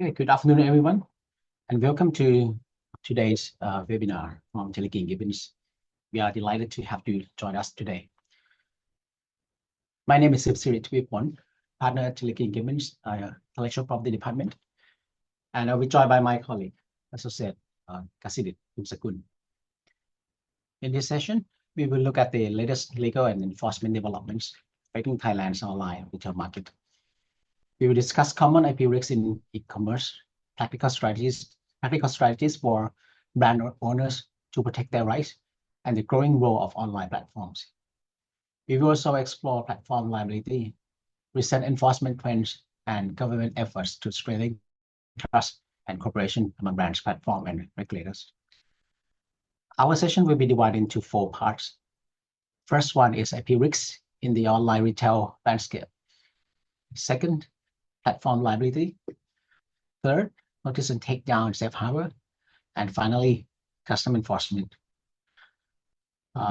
Okay, good afternoon, everyone, and welcome to today's webinar from Teleking Gibbons. We are delighted to have you join us today. My name is Sipsiri Twipon, partner at Teleking Gibbons, Intellectual Property Department, and I'll be joined by my colleague, Associate Kasidit Kumsakun. In this session, we will look at the latest legal and enforcement developments affecting Thailand's online retail market. We will discuss common IP risks in e-commerce, practical strategies for brand owners to protect their rights, and the growing role of online platforms. We will also explore platform liability, recent enforcement trends, and government efforts to strengthen trust and cooperation among brands, platform, and regulators. Our session will be divided into 4 parts. First one is IP risks in the online retail landscape. Second, platform liability. Third, notice and takedown safe harbor. And finally, custom enforcement.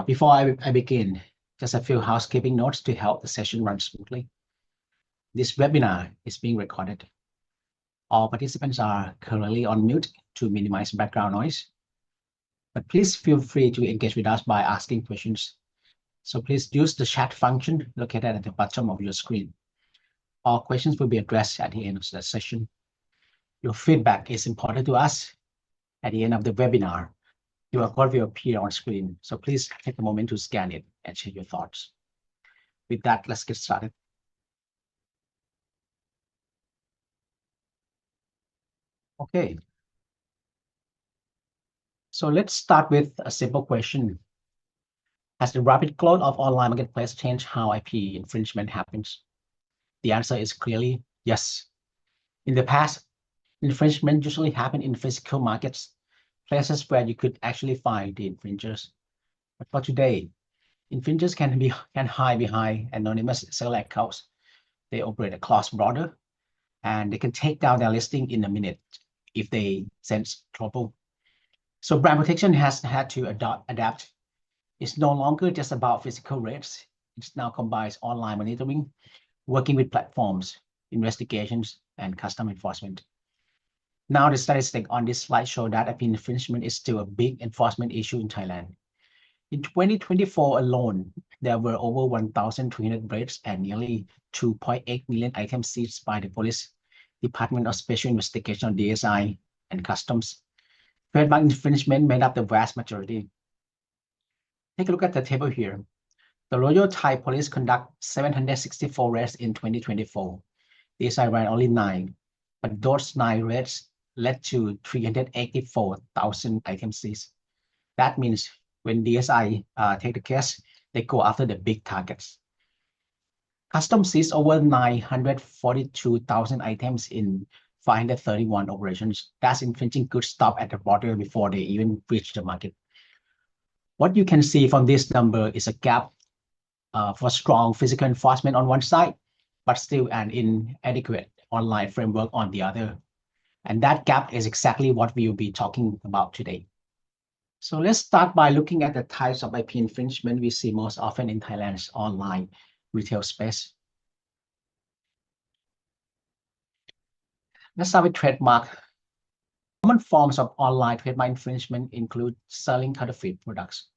Before I begin, just a few housekeeping notes to help the session run smoothly. This webinar is being recorded. All participants are currently on mute to minimize background noise. But please feel free to engage with us by asking questions. So please use the chat function located at the bottom of your screen. All questions will be addressed at the end of the session. Your feedback is important to us. At the end of the webinar, your code will appear on screen. So please take a moment to scan it and share your thoughts. With that, let's get started. Okay. So let's start with a simple question. Has the rapid growth of online marketplace changed how IP infringement happens? The answer is clearly yes. In the past, infringement usually happened in physical markets, places where you could actually find the infringers. But for today, infringers can hide behind anonymous seller accounts. They operate across border, and they can take down their listing in a minute if they sense trouble. So brand protection has had to adapt. It's no longer just about physical raids. It now combines online monitoring, working with platforms, investigations, and custom enforcement. Now, the statistic on this slide show that IP infringement is still a big enforcement issue in Thailand. In 2024 alone, there were over 1,300 raids and nearly 2.8 million items seized by the Police Department of Special Investigation, DSI, and Customs. Trademark infringement made up the vast majority. Take a look at the table here. The Royal Thai Police conduct 764 raids in 2024. DSI ran only 9, but those 9 raids led to 384,000 items seized. That means when DSI take the case, they go after the big targets. Customs seized over 942,000 items in 531 operations. That's infringing goods stopped at the border before they even reach the market. What you can see from this number is a gap for strong physical enforcement on one side, but still an inadequate online framework on the other. And that gap is exactly what we will be talking about today. So let's start by looking at the types of IP infringement we see most often in Thailand's online retail space. Let's start with trademark. Common forms of online trademark infringement include selling counterfeit products.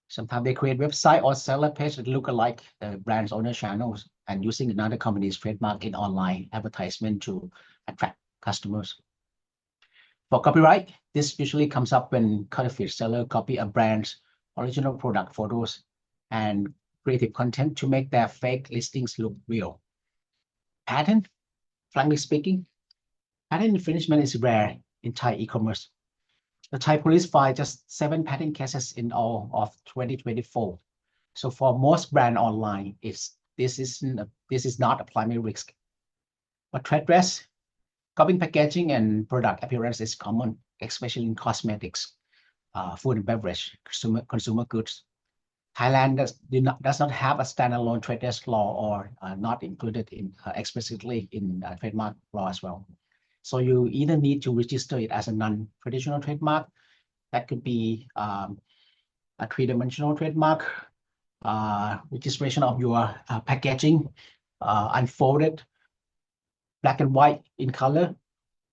Sometimes they create website or seller page that look alike the brand's owner channels and using another company's trademark in online advertisement to attract customers. For copyright, this usually comes up when counterfeit seller copy a brand's original product photos and creative content to make their fake listings look real. Patent, frankly speaking, patent infringement is rare in Thai e-commerce. The Thai police filed just 7 patent cases in all of 2024. So for most brands online, this is not a primary risk. But trade dress, copying packaging, and product appearance is common, especially in cosmetics, food and beverage, consumer goods. Thailand does not have a standalone trade dress law or not included explicitly in trademark law as well. So you either need to register it as a non-traditional trademark. That could be a 3-dimensional trademark, registration of your packaging, unfolded, black and white in color,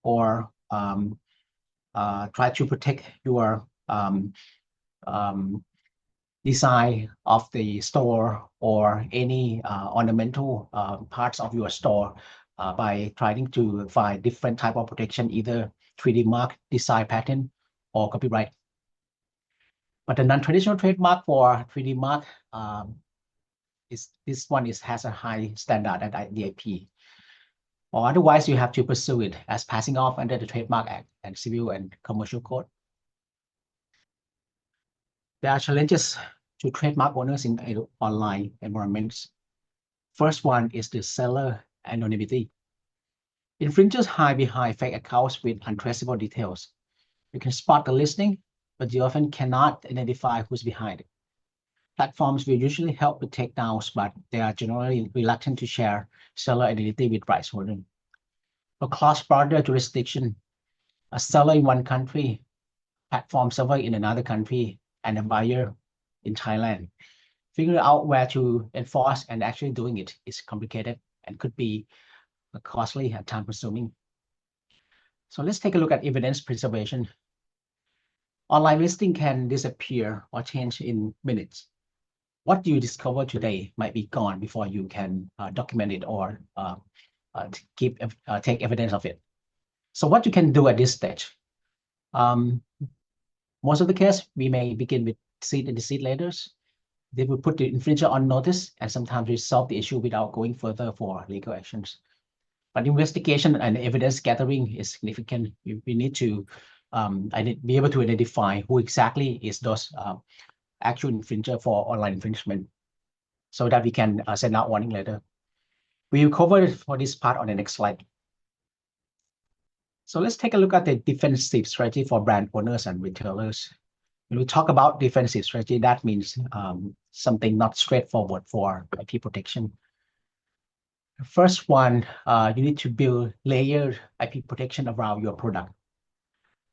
or try to protect your design of the store or any ornamental parts of your store by trying to find different type of protection, either 3D mark, design patent, or copyright. But the non-traditional trademark for 3D mark has a high standard at the IP. Or otherwise, you have to pursue it as passing off under the Trademark Act and Civil and Commercial Code. There are challenges to trademark owners in online environments. First one is the seller anonymity. Infringers hide behind fake accounts with untraceable details. You can spot the listing, but you often cannot identify who's behind it. Platforms will usually help with takedowns, but they are generally reluctant to share seller identity with rights holders. For cross-border jurisdiction, a seller in one country, platform server in another country, and a buyer in Thailand. Figuring out where to enforce and actually doing it is complicated and could be costly and time-consuming. So let's take a look at evidence preservation. Online listing can disappear or change in minutes. What you discover today might be gone before you can document it or take evidence of it. So what you can do at this stage? Most of the case, we may begin with deceit and deceit letters. They will put the infringer on notice and sometimes resolve the issue without going further for legal actions. But investigation and evidence gathering is significant. We need to be able to identify who exactly is those actual infringer for online infringement so that we can send out warning letter. We will cover it for this part on the next slide. So let's take a look at the defensive strategy for brand owners and retailers. When we talk about defensive strategy, that means something not straightforward for IP protection. The first one, you need to build layered IP protection around your product.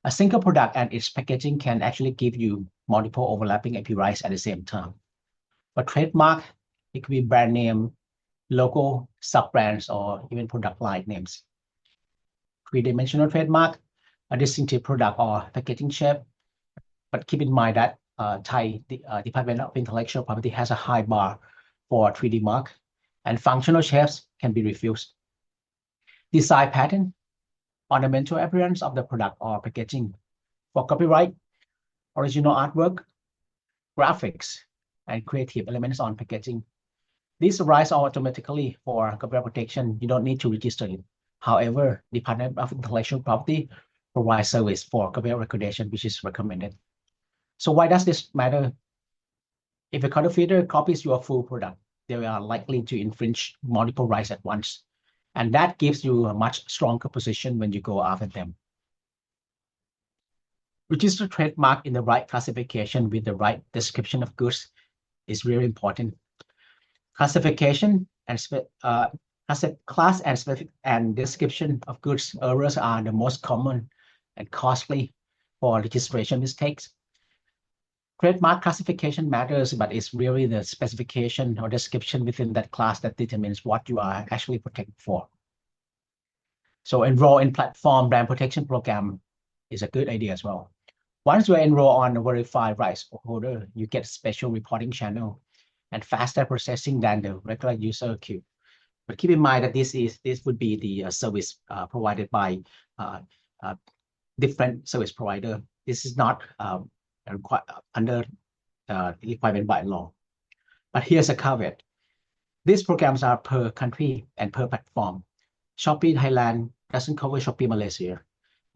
A single product and its packaging can actually give you multiple overlapping IP rights at the same time. For trademark, it could be brand name, logo, sub-brands, or even product line names. Three-dimensional trademark, a distinctive product or packaging shape. But keep in mind that Thai Department of Intellectual Property has a high bar for 3D mark, and functional shapes can be refused. Design pattern, ornamental appearance of the product or packaging. For copyright, original artwork, graphics, and creative elements on packaging. These arise automatically for copyright protection. You don't need to register it. However, Department of Intellectual Property provides service for copyright recordation, which is recommended. So why does this matter? If a counterfeiter copies your full product, they are likely to infringe multiple rights at once. And that gives you a much stronger position when you go after them. Register trademark in the right classification with the right description of goods is really important. Classification and class and specific and description of goods errors are the most common and costly for registration mistakes. Trademark classification matters, but it's really the specification or description within that class that determines what you are actually protected for. So enroll in platform brand protection program is a good idea as well. Once you enroll on a verified rights holder, you get a special reporting channel and faster processing than the regular user queue. But keep in mind that this would be the service provided by different service provider. This is not under requirement by law. But here's a caveat. These programs are per country and per platform. Shopee Thailand doesn't cover Shopee Malaysia.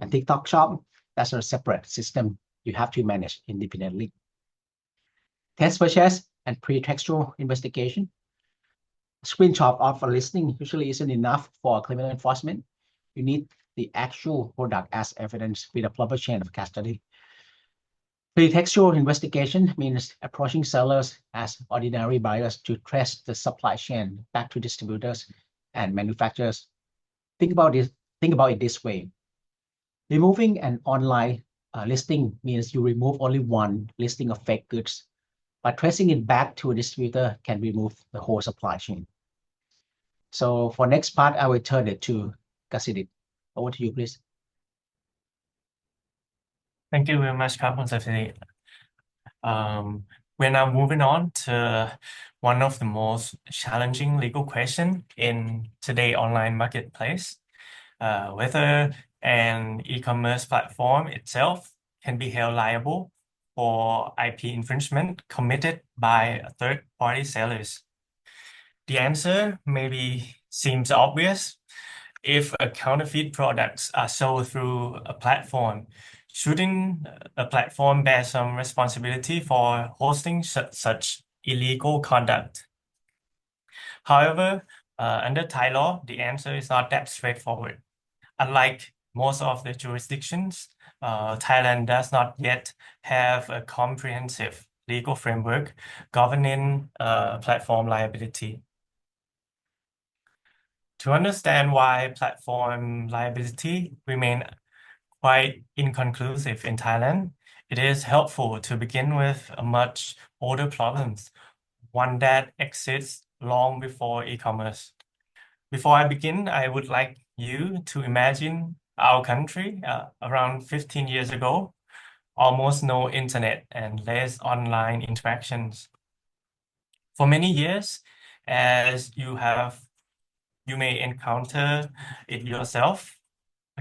And TikTok Shop, that's a separate system you have to manage independently. Test purchase and pre-textual investigation. Screenshot of a listing usually isn't enough for criminal enforcement. You need the actual product as evidence with a proper chain of custody. Pre-textual investigation means approaching sellers as ordinary buyers to trace the supply chain back to distributors and manufacturers. Think about it this way. Removing an online listing means you remove only one listing of fake goods, but tracing it back to a distributor can remove the whole supply chain. So for next part, I will turn it to Kasidit. Over to you, please. Thank you very much, ครับคุณเสรี We're now moving on to one of the most challenging legal questions in today online marketplace, whether an e-commerce platform itself can be held liable for IP infringement committed by third-party sellers. The answer maybe seems obvious. If a counterfeit products are sold through a platform, shouldn't a platform bear some responsibility for hosting such illegal conduct? However, under Thai law, the answer is not that straightforward. Unlike most of the jurisdictions, Thailand does not yet have a comprehensive legal framework governing platform liability. To understand why platform liability remain quite inconclusive in Thailand, it is helpful to begin with a much older problem, one that exists long before e-commerce. Before I begin, I would like you to imagine our country around 15 years ago, almost no internet and less online interactions. For many years, as you may encounter it yourself,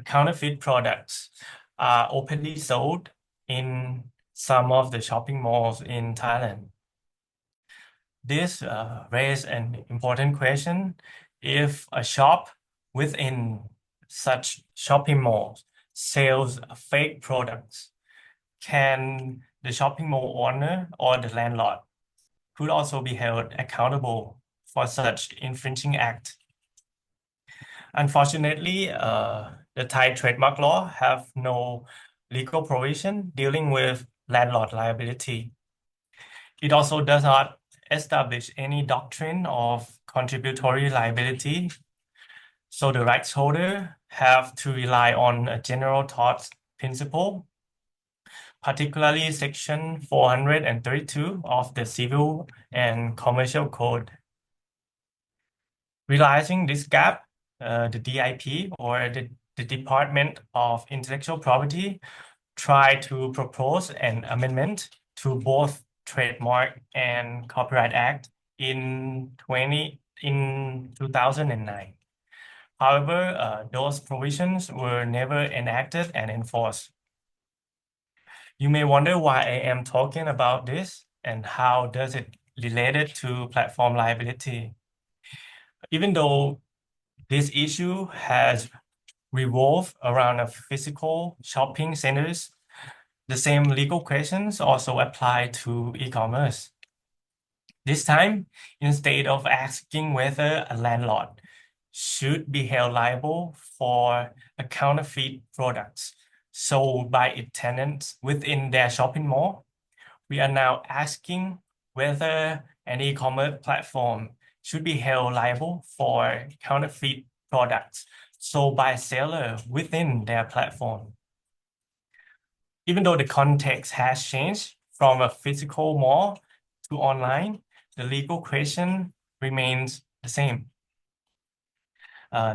counterfeit products are openly sold in some of the shopping malls in Thailand. This raises an important question. If a shop within such shopping malls sells fake products, can the shopping mall owner or the landlord could also be held accountable for such infringing act? Unfortunately, the Thai trademark law have no legal provision dealing with landlord liability. It also does not establish any doctrine of contributory liability, so the rights holder have to rely on a general tort principle, particularly Section 432 of the Civil and Commercial Code. Realizing this gap, the DIP or the Department of Intellectual Property tried to propose an amendment to both Trademark and Copyright Act in 2009. However, those provisions were never enacted and enforced. You may wonder why I am talking about this and how does it related to platform liability. Even though this issue has revolved around a physical shopping centers, the same legal questions also apply to e-commerce. This time, instead of asking whether a landlord should be held liable for a counterfeit products sold by its tenants within their shopping mall, we are now asking whether an e-commerce platform should be held liable for counterfeit products sold by seller within their platform. Even though the context has changed from a physical mall to online, the legal question remains the same.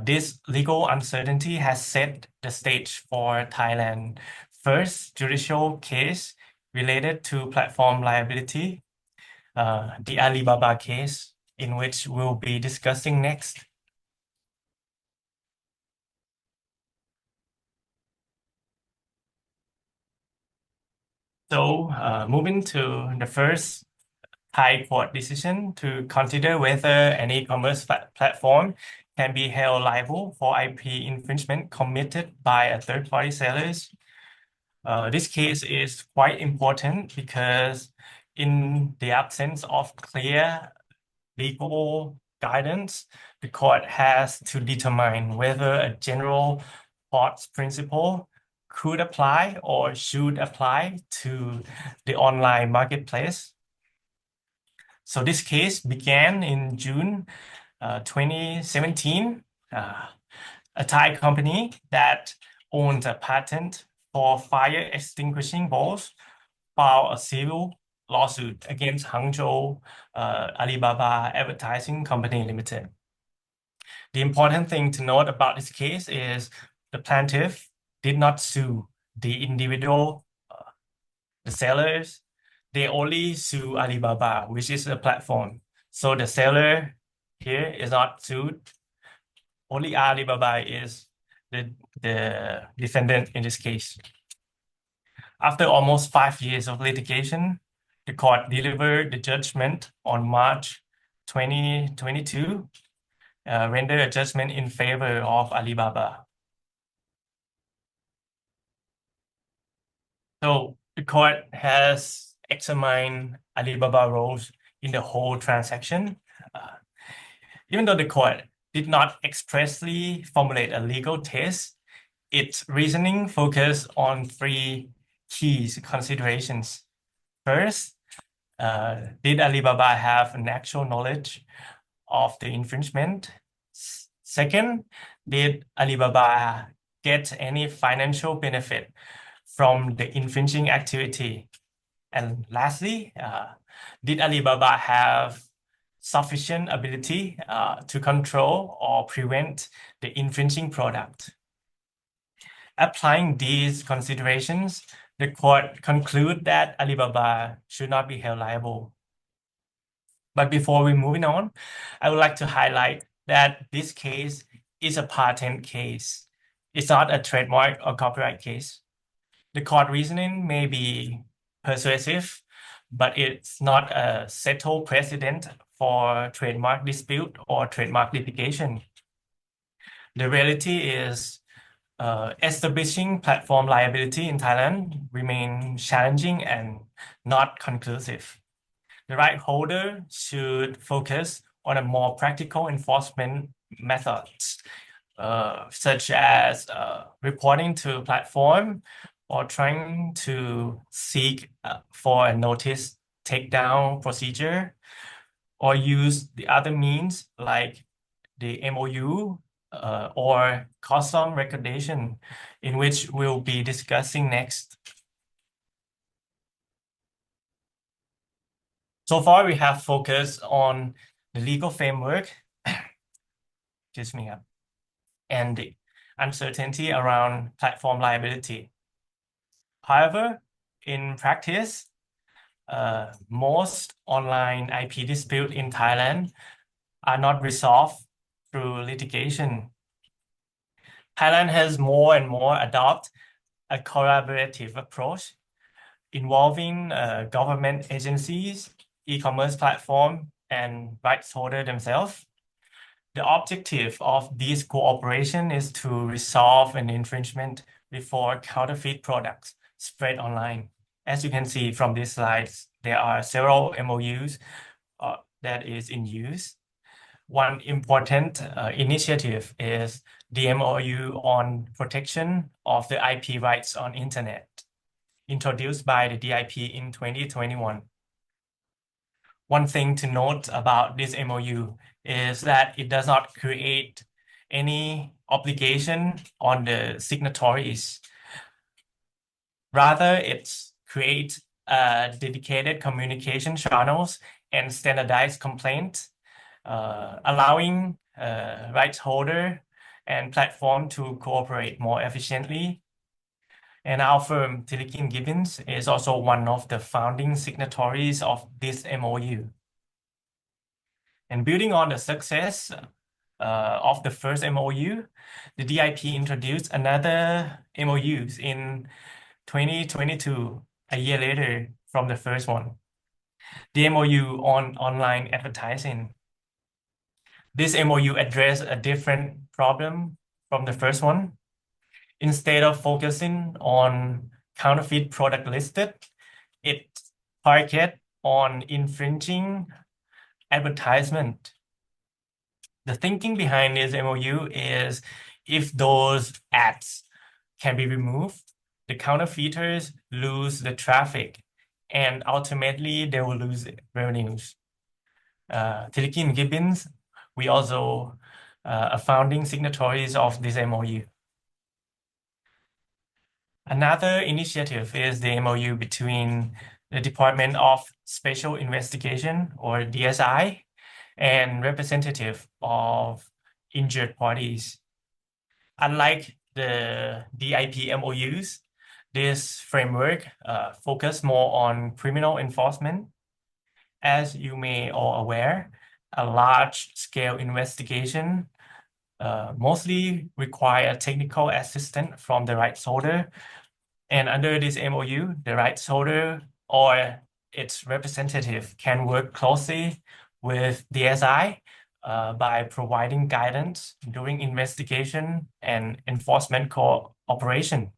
This legal uncertainty has set the stage for Thailand's first judicial case related to platform liability, the Alibaba case, in which we'll be discussing next. So, moving to the first High Court decision to consider whether an e-commerce platform can be held liable for IP infringement committed by a third-party sellers. This case is quite important because in the absence of clear legal guidance, the court has to determine whether a general tort principle could apply or should apply to the online marketplace. So this case began in June 2017. A Thai company that owns a patent for fire extinguishing balls filed a civil lawsuit against Hangzhou Alibaba Advertising Company Limited. The important thing to note about this case is the plaintiff did not sue the individual The sellers, they only sue Alibaba, which is a platform. So the seller here is not sued. Only Alibaba is the defendant in this case. After almost 5 years of litigation, the court delivered the judgment on March 2022, rendered a judgment in favor of Alibaba. So the court has examined Alibaba roles in the whole transaction. Even though the court did not expressly formulate a legal test, its reasoning focused on three key considerations. First, did Alibaba have an actual knowledge of the infringement? Second, did Alibaba get any financial benefit from the infringing activity? And lastly, did Alibaba have sufficient ability to control or prevent the infringing product? Applying these considerations, the court concluded that Alibaba should not be held liable. But before we moving on, I would like to highlight that this case is a patent case. It's not a trademark or copyright case. The court reasoning may be persuasive, but it's not a settled precedent for trademark dispute or trademark litigation. The reality is establishing platform liability in Thailand remains challenging and not conclusive. The right holder should focus on a more practical enforcement methods, such as reporting to platform or trying to seek for a notice takedown procedure, or use the other means like the MOU or custom recordation, in which we'll be discussing next. So far, we have focused on the legal framework, excuse me, and the uncertainty around platform liability. However, in practice, most online IP disputes in Thailand are not resolved through litigation. Thailand has more and more adopted a collaborative approach involving government agencies, e-commerce platform, and rights holders themselves. The objective of this cooperation is to resolve an infringement before counterfeit products spread online. As you can see from these slides, there are several MOUs that is in use. One important initiative is the MOU on protection of the IP rights on internet, introduced by the DIP in 2021. One thing to note about this MOU is that it does not create any obligation on the signatories. Rather, it creates dedicated communication channels and standardized complaints, allowing rights holder and platform to cooperate more efficiently. And our firm, Tilikin Gibbons, is also one of the founding signatories of this MOU. And building on the success of the first MOU, the DIP introduced another MOUs in 2022, a year later from the first one. The MOU on online advertising. This MOU addressed a different problem from the first one. Instead of focusing on counterfeit product listed, it targeted on infringing advertisement. The thinking behind this MOU is if those ads can be removed, the counterfeiters lose the traffic and ultimately they will lose revenues. Tilikin Gibbons, we also are founding signatories of this MOU. Another initiative is the MOU between the Department of Special Investigation, or DSI, and representative of injured parties. Unlike the DIP MOUs, This framework focus more on criminal enforcement. As you may all aware, a large-scale investigation mostly require technical assistance from the rights holder. And under this MOU, the rights holder or its representative can work closely with DSI by providing guidance during investigation and enforcement cooperation.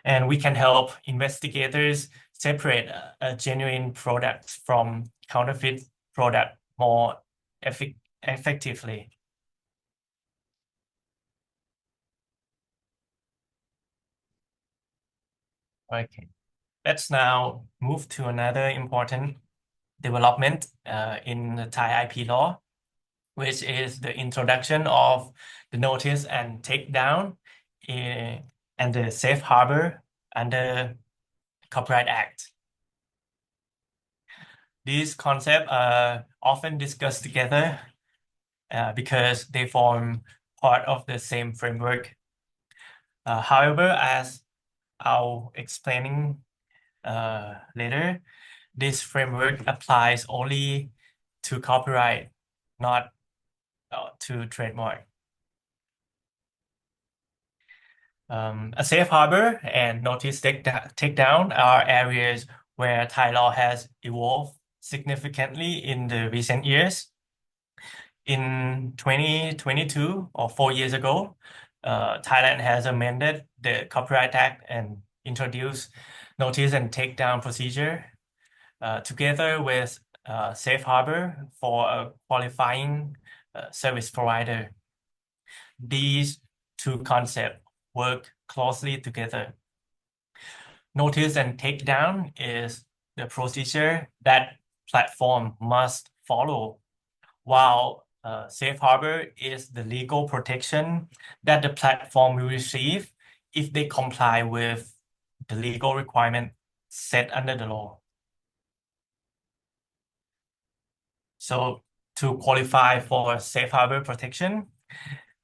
And we can help investigators separate a genuine product from counterfeit product more effectively. Okay, let's now move to another important development in the Thai IP law, which is the introduction of the notice and takedown and the safe harbor under Copyright Act. These concepts are often discussed together because they form part of the same framework. However, as I'll explaining later, this framework applies only to copyright, not to trademark. A safe harbor and notice takedown are areas where Thai law has evolved significantly in the recent years. In 2022 or 4 years ago, Thailand has amended the Copyright Act and introduced notice and takedown procedure together with safe harbor for a qualifying service provider. These two concepts work closely together. Notice and takedown is the procedure that platform must follow, while safe harbor is the legal protection that the platform will receive if they comply with the legal requirement set under the law. So to qualify for safe harbor protection,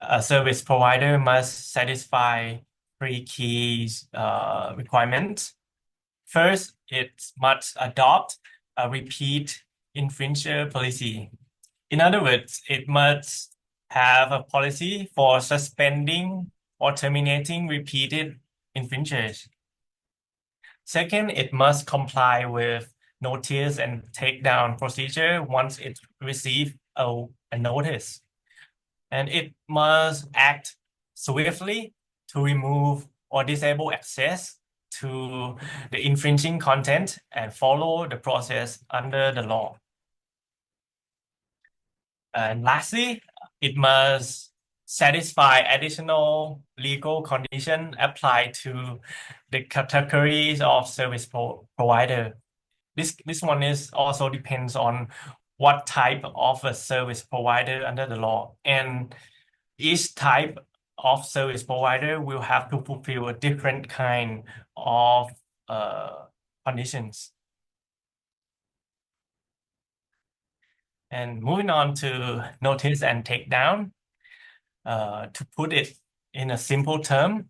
a service provider must satisfy three key requirements. First, it must adopt a repeat infringer policy. In other words, it must have a policy for suspending or terminating repeated infringers. Second, it must comply with notice and takedown procedure once it receives a notice. And it must act swiftly to remove or disable access to the infringing content and follow the process under the law. And lastly, it must satisfy additional legal conditions applied to the categories of service provider. This one is also depends on what type of a service provider under the law, and each type of service provider will have to fulfill a different kind of conditions. And moving on to notice and takedown, to put it in a simple term,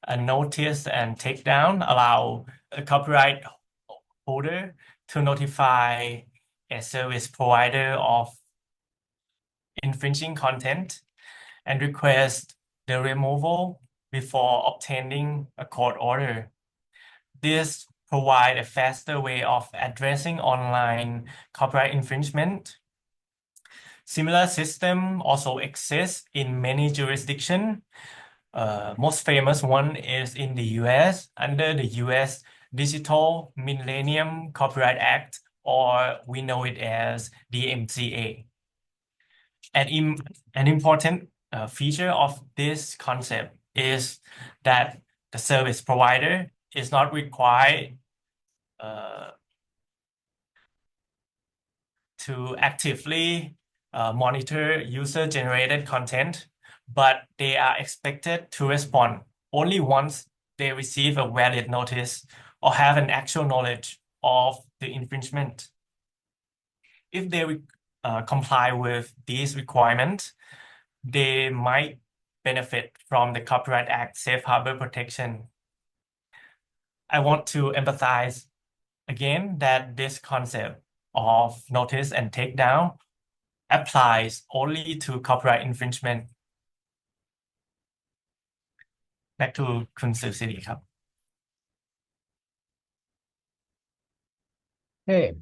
a notice and takedown allow a copyright holder to notify a service provider of infringing content and request the removal before obtaining a court order. This provides a faster way of addressing online copyright infringement. Similar system also exists in many jurisdictions. Most famous one is in the US under the US Digital Millennium Copyright Act, or we know it as DMCA. An important feature of this concept is that the service provider is not required to actively monitor user-generated content, but they are expected to respond only once they receive a valid notice or have an actual knowledge of the infringement. If they comply with these requirements, they might benefit from the Copyright Act safe harbor protection. I want to emphasize again that this concept of notice and takedown applies only to copyright infringement. Back to คุณสุสิริครับ Okay,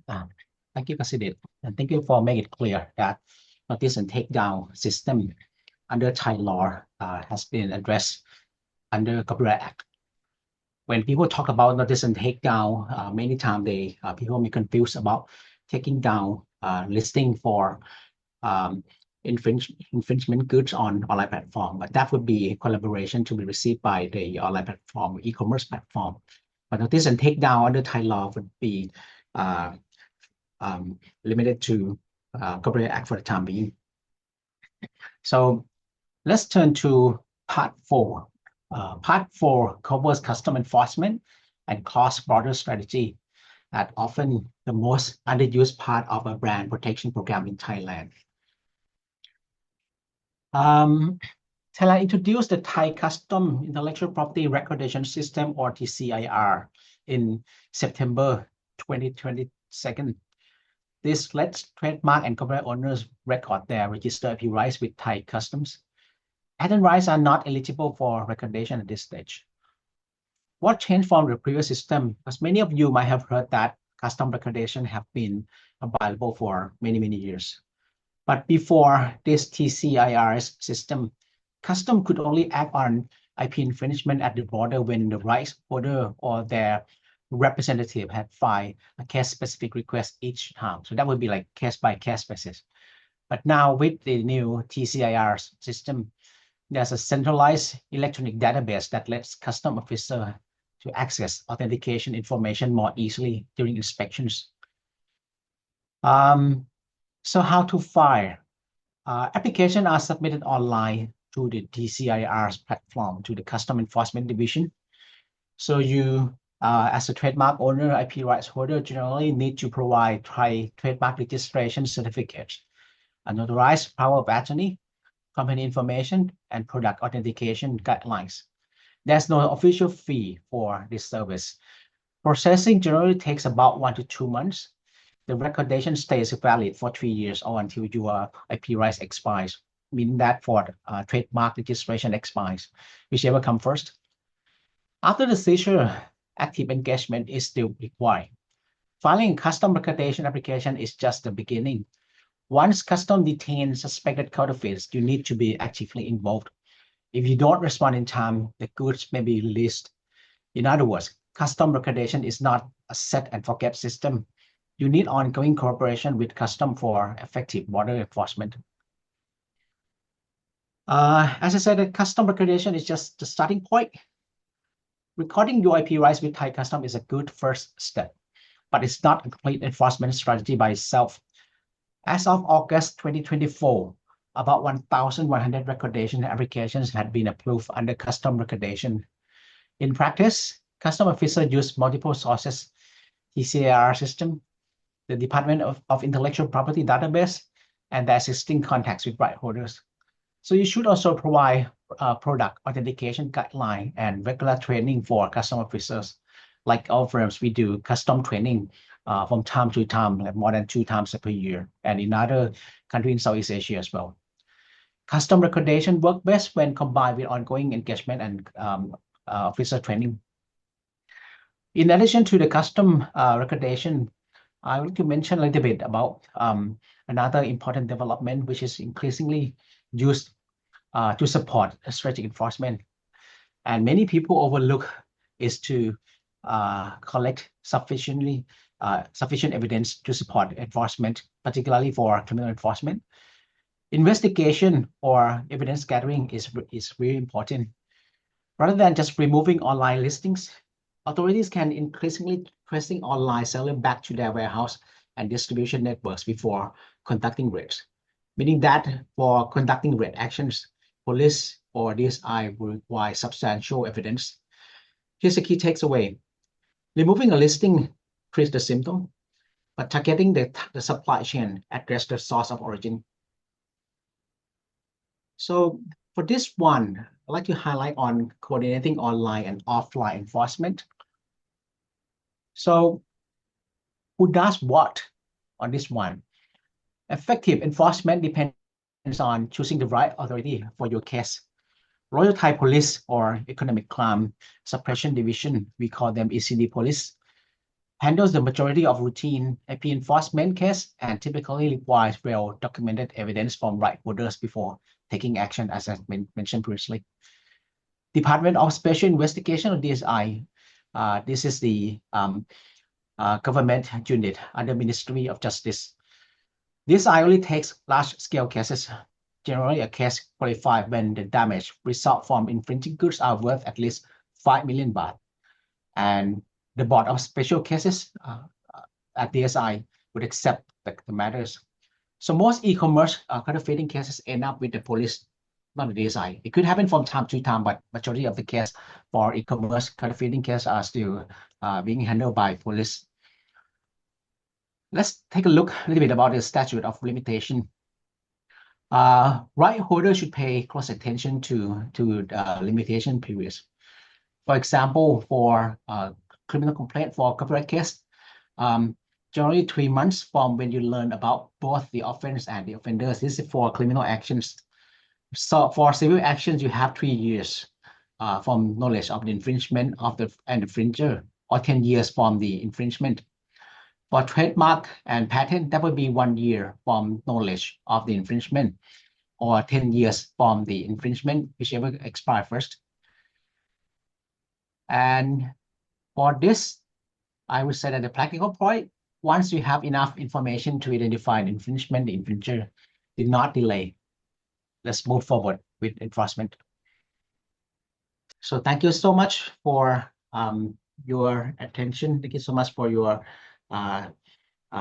thank you, Kasidit, and thank you for making it clear that notice and takedown system under Thai law has been addressed under Copyright Act. When people talk about notice and takedown, many times people may confuse about taking down listing for infringement goods on online platform, but that would be a collaboration to be received by the online platform, e-commerce platform. But notice and takedown under Thai law would be limited to Copyright Act for the time being. So let's turn to part 4. Part 4 covers custom enforcement and cross-border strategy, that often the most underused part of a brand protection program in Thailand. Thailand introduced the Thai Custom Intellectual Property Recordation System, or TCIR, in September 2022. This lets trademark and copyright owners record their registered IP rights with Thai customs. Patent rights are not eligible for recordation at this stage. What changed from the previous system? Because many of you might have heard that custom recordation have been available for many years. But before this TCIR system, custom could only act on IP infringement at the border when the rights holder or their representative had filed a case-specific request each time. So that would be like case-by-case basis. But now with the new TCIR system, there's a centralized electronic database that lets custom officer to access authentication information more easily during inspections. So how to file? Applications are submitted online to the TCIR platform, to the Custom Enforcement Division. So you, as a trademark owner, IP rights holder, generally need to provide Thai trademark registration certificates, a notarized power of attorney, company information, and product authentication guidelines. There's no official fee for this service. Processing generally takes about 1 to 2 months. The recordation stays valid for 3 years or until your IP rights expires, meaning that for trademark registration expires, whichever comes first. After the seizure, active engagement is still required. Filing a custom recordation application is just the beginning. Once custom detains suspected counterfeits, you need to be actively involved. If you don't respond in time, the goods may be released. In other words, custom recordation is not a set and forget system. You need ongoing cooperation with custom for effective border enforcement. As I said, the custom recordation is just the starting point. Recording your IP rights with Thai custom is a good first step, but it's not a complete enforcement strategy by itself. As of August 2024, about 1,100 recordation applications had been approved under custom recordation. In practice, custom officers use multiple sources, TCIR system, the Department of Intellectual Property database, and the existing contacts with right holders. So you should also provide product authentication guideline and regular training for custom officers. Like our firms, we do custom training from time to time, like more than 2 times per year, and in other countries in Southeast Asia as well. Custom recordation work best when combined with ongoing engagement and officer training. In addition to the custom recordation, I want to mention a little bit about another important development, which is increasingly used to support strategic enforcement. And many people overlook is to collect sufficient evidence to support enforcement, particularly for criminal enforcement. Investigation or evidence gathering is really important. Rather than just removing online listings, authorities can increasingly tracing online seller back to their warehouse and distribution networks before conducting raids. Meaning that for conducting raid actions, police or DSI will require substantial evidence. Here's the key takeaway. Removing a listing treats the symptom, but targeting the supply chain addresses the source of origin. So for this one, I'd like to highlight on coordinating online and offline enforcement. So who does what on this one? Effective enforcement depends on choosing the right authority for your case. Royal Thai Police or Economic Crime Suppression Division, we call them ECD Police, handles the majority of routine IP enforcement cases and typically requires well-documented evidence from right holders before taking action, as I mentioned previously. Department of Special Investigation, or DSI, this is the government unit under Ministry of Justice. DSI only takes large-scale cases. Generally, a case qualifies when the damage result from infringing goods are worth at least 5 million baht. And the Board of Special Cases at DSI would accept the matters. So most e-commerce counterfeiting cases end up with the police, not the DSI. It could happen from time to time, but majority of the cases for e-commerce counterfeiting cases are still being handled by police. Let's take a look a little bit about the statute of limitation. Right holders should pay close attention to limitation periods. For example, for criminal complaint for copyright case, generally 3 months from when you learn about both the offense and the offenders. This is for criminal actions. So for civil actions, you have 3 years from knowledge of the infringement of the infringer, or 10 years from the infringement. For trademark and patent, that would be 1 year from knowledge of the infringement, or 10 years from the infringement, whichever expires first. And for this, I would say that the practical point, once you have enough information to identify an infringement, the infringer, do not delay. Let's move forward with enforcement. So thank you so much for your attention. Thank you so much for your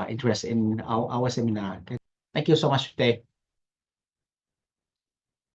interest in our seminar. Thank you so much today.